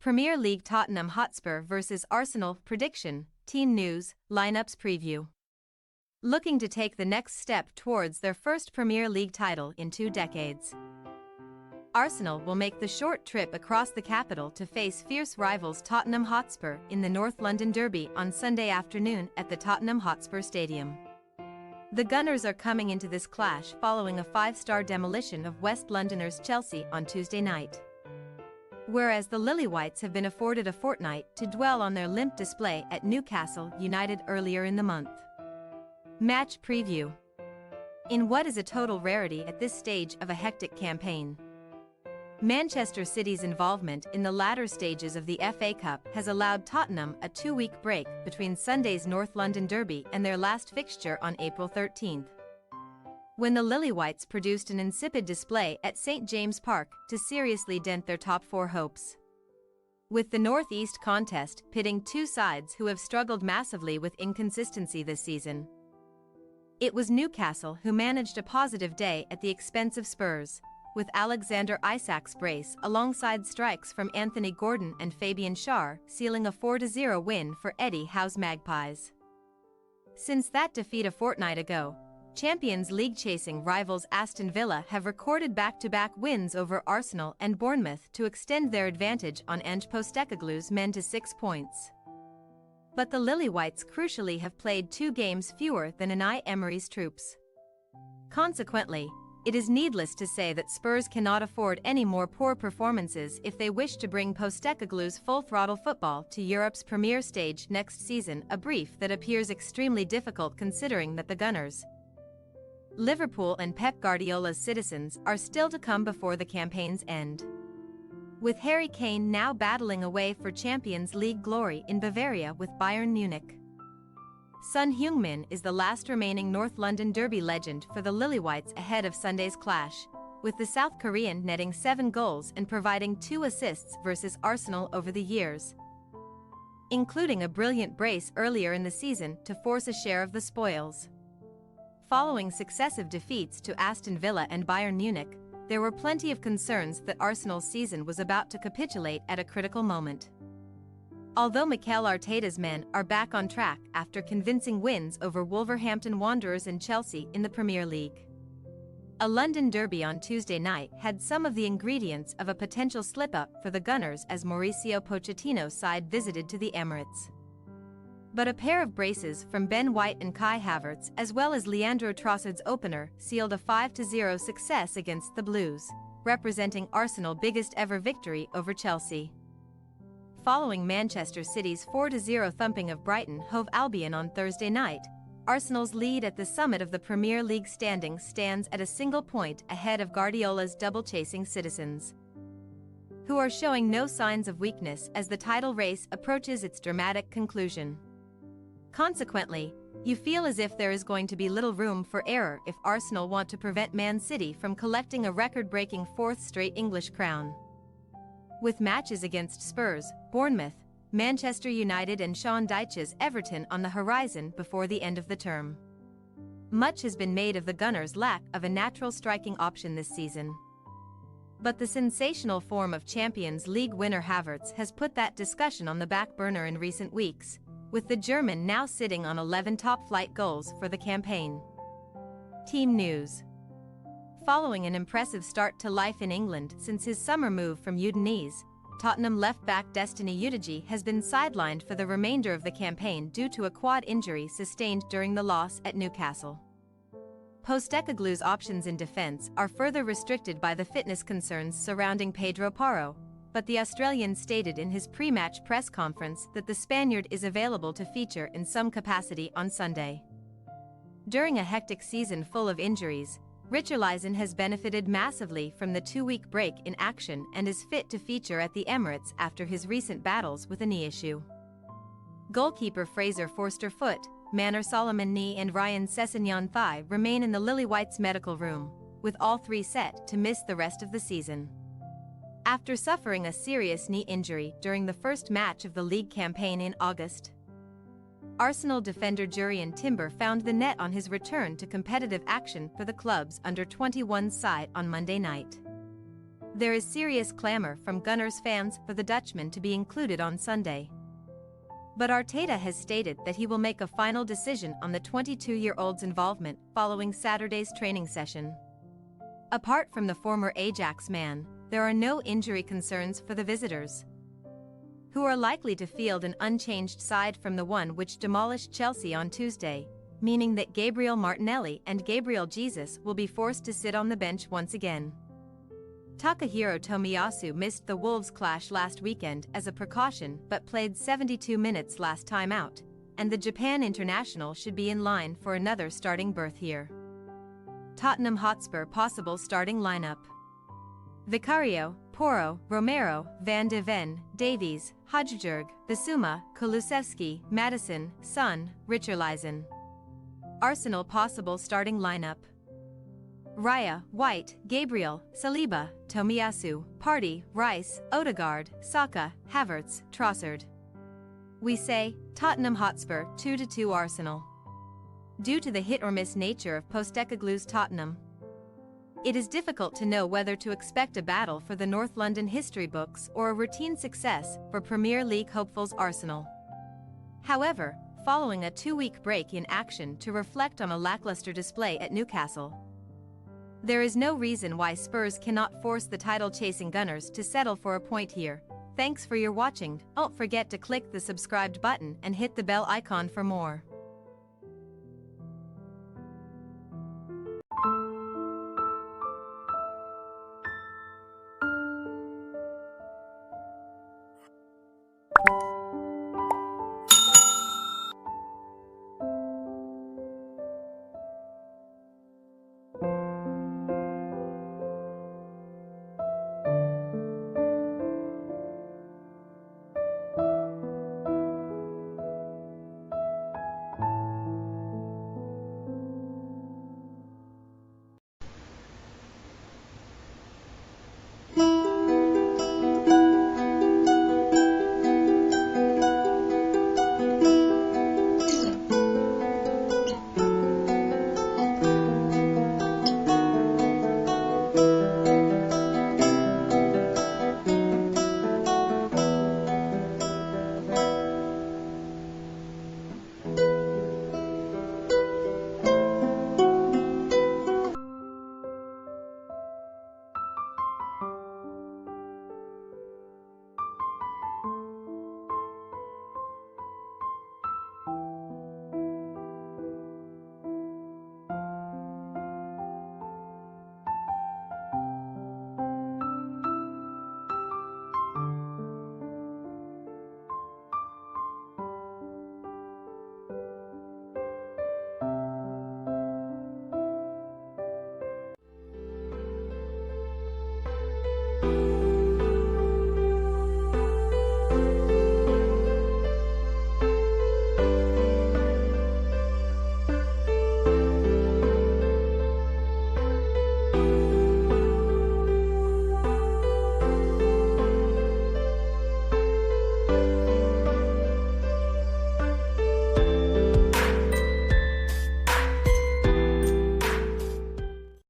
Premier League Tottenham Hotspur vs Arsenal prediction, team news, lineups preview. Looking to take the next step towards their first Premier League title in 2 decades. Arsenal will make the short trip across the capital to face fierce rivals Tottenham Hotspur in the North London Derby on Sunday afternoon at the Tottenham Hotspur Stadium. The Gunners are coming into this clash following a 5-star demolition of West Londoners Chelsea on Tuesday night. Whereas the Lilywhites have been afforded a fortnight to dwell on their limp display at Newcastle United earlier in the month. Match preview. In what is a total rarity at this stage of a hectic campaign, Manchester City's involvement in the latter stages of the FA Cup has allowed Tottenham a 2-week break between Sunday's North London Derby and their last fixture on April 13th. When the Lilywhites produced an insipid display at St James Park to seriously dent their top 4 hopes. With the North-East contest pitting two sides who have struggled massively with inconsistency this season, it was Newcastle who managed a positive day at the expense of Spurs, with Alexander Isak's brace alongside strikes from Anthony Gordon and Fabian Schär sealing a 4-0 win for Eddie Howe's Magpies. Since that defeat a fortnight ago, Champions League-chasing rivals Aston Villa have recorded back-to-back wins over Arsenal and Bournemouth to extend their advantage on Ange Postecoglou's men to 6 points. But the Lilywhites crucially have played 2 games fewer than Unai Emery's troops. Consequently, it is needless to say that Spurs cannot afford any more poor performances if they wish to bring Postecoglou's full-throttle football to Europe's premier stage next season, a brief that appears extremely difficult considering that the Gunners, Liverpool and Pep Guardiola's citizens are still to come before the campaign's end. With Harry Kane now battling away for Champions League glory in Bavaria with Bayern Munich. Son Heung-min is the last remaining North London Derby legend for the Lilywhites ahead of Sunday's clash, with the South Korean netting 7 goals and providing 2 assists versus Arsenal over the years, including a brilliant brace earlier in the season to force a share of the spoils. Following successive defeats to Aston Villa and Bayern Munich, there were plenty of concerns that Arsenal's season was about to capitulate at a critical moment. Although Mikel Arteta's men are back on track after convincing wins over Wolverhampton Wanderers and Chelsea in the Premier League, a London derby on Tuesday night had some of the ingredients of a potential slip-up for the Gunners as Mauricio Pochettino's side visited to the Emirates. But a pair of braces from Ben White and Kai Havertz as well as Leandro Trossard's opener sealed a 5-0 success against the Blues, representing Arsenal's biggest ever victory over Chelsea. Following Manchester City's 4-0 thumping of Brighton Hove Albion on Thursday night, Arsenal's lead at the summit of the Premier League standings stands at a single point ahead of Guardiola's double-chasing citizens, who are showing no signs of weakness as the title race approaches its dramatic conclusion. Consequently, you feel as if there is going to be little room for error if Arsenal want to prevent Man City from collecting a record-breaking 4th straight English crown. With matches against Spurs, Bournemouth, Manchester United and Sean Dyche's Everton on the horizon before the end of the term, much has been made of the Gunners' lack of a natural striking option this season. But the sensational form of Champions League winner Havertz has put that discussion on the back burner in recent weeks, with the German now sitting on 11 top-flight goals for the campaign. Team news. Following an impressive start to life in England since his summer move from Udinese, Tottenham left-back Destiny Udogie has been sidelined for the remainder of the campaign due to a quad injury sustained during the loss at Newcastle. Postecoglou's options in defence are further restricted by the fitness concerns surrounding Pedro Porro, but the Australian stated in his pre-match press conference that the Spaniard is available to feature in some capacity on Sunday. During a hectic season full of injuries, Richarlison has benefited massively from the 2-week break in action and is fit to feature at the Emirates after his recent battles with a knee issue. Goalkeeper Fraser Forster-Foot, Manor Solomon knee and Ryan Sessegnon thigh remain in the Lilywhites' medical room, with all 3 set to miss the rest of the season. After suffering a serious knee injury during the first match of the league campaign in August, Arsenal defender Jurrien Timber found the net on his return to competitive action for the club's under-21 side on Monday night. There is serious clamor from Gunners fans for the Dutchman to be included on Sunday. But Arteta has stated that he will make a final decision on the 22-year-old's involvement following Saturday's training session. Apart from the former Ajax man, there are no injury concerns for the visitors, who are likely to field an unchanged side from the one which demolished Chelsea on Tuesday, meaning that Gabriel Martinelli and Gabriel Jesus will be forced to sit on the bench once again. Takahiro Tomiyasu missed the Wolves clash last weekend as a precaution but played 72 minutes last time out, and the Japan international should be in line for another starting berth here. Tottenham Hotspur possible starting lineup: Vicario, Porro, Romero, Van de Ven, Davies, Højbjerg, Bissouma, Kulusevski, Maddison, Son, Richarlison. Arsenal possible starting lineup: Raya, White, Gabriel, Saliba, Tomiyasu, Partey, Rice, Odegaard, Saka, Havertz, Trossard. We say, Tottenham Hotspur 2-2 Arsenal. Due to the hit-or-miss nature of Postecoglou's Tottenham, it is difficult to know whether to expect a battle for the North London history books or a routine success for Premier League hopefuls Arsenal. However, following a 2-week break in action to reflect on a lackluster display at Newcastle, there is no reason why Spurs cannot force the title-chasing Gunners to settle for a point here. Thanks for your watching. Don't forget to click the subscribed button and hit the bell icon for more.